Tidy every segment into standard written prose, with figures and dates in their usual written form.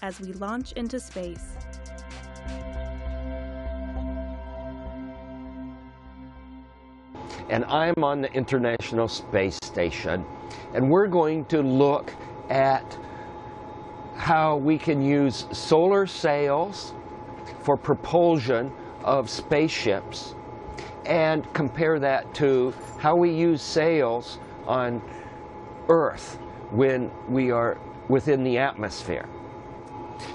as we launch into space. And I'm on the International Space Station, and we're going to look at how we can use solar sails for propulsion of spaceships and compare that to how we use sails on Earth when we are within the atmosphere.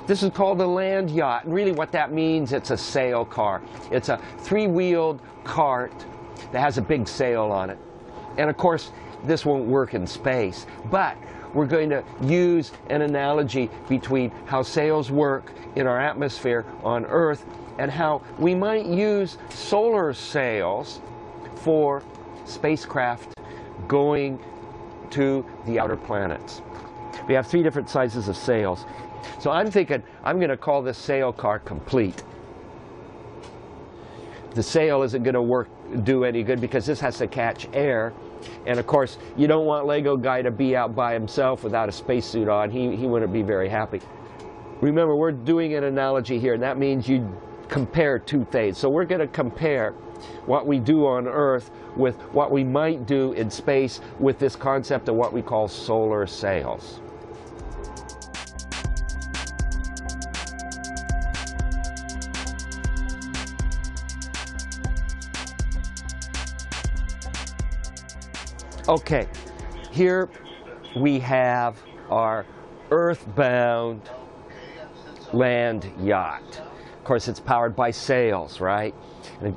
This is called a land yacht, and really what that means, it's a sail car. It's a three-wheeled cart that has a big sail on it. And of course, this won't work in space, but we're going to use an analogy between how sails work in our atmosphere on Earth and how we might use solar sails for spacecraft going to the outer planets. We have three different sizes of sails. So I'm thinking I'm going to call this sail car complete. The sail isn't going to do any good because this has to catch air. And of course, you don't want Lego Guy to be out by himself without a spacesuit on. He wouldn't be very happy. Remember, we're doing an analogy here, and that means you compare two things. So we're going to compare what we do on Earth with what we might do in space with this concept of what we call solar sails. Okay, here we have our earthbound land yacht. Of course, it's powered by sails, right?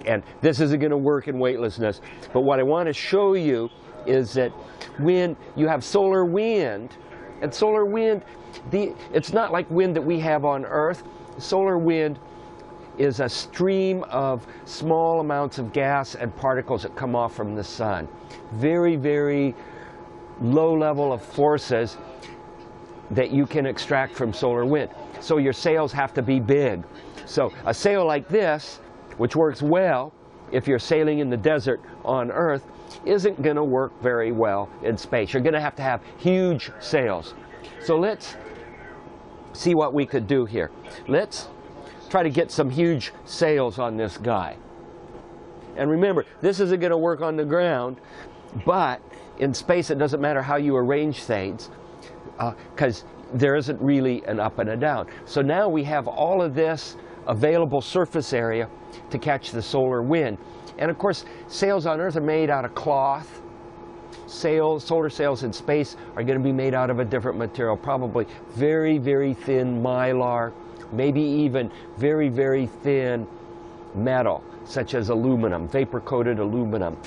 And this isn't going to work in weightlessness. But what I want to show you is that when you have solar wind, and solar wind, it's not like wind that we have on Earth. Solar wind is a stream of small amounts of gas and particles that come off from the sun. Very, very low level of forces that you can extract from solar wind. So your sails have to be big. So a sail like this, which works well if you're sailing in the desert on Earth, isn't going to work very well in space. You're going to have huge sails. So let's see what we could do here. Let's try to get some huge sails on this guy. And remember, this isn't going to work on the ground, but in space it doesn't matter how you arrange things because there isn't really an up and a down. So now we have all of this available surface area to catch the solar wind. And of course, sails on Earth are made out of cloth. Solar sails in space are going to be made out of a different material, probably very, very thin mylar, maybe even very, very thin metal, such as aluminum, vapor-coated aluminum.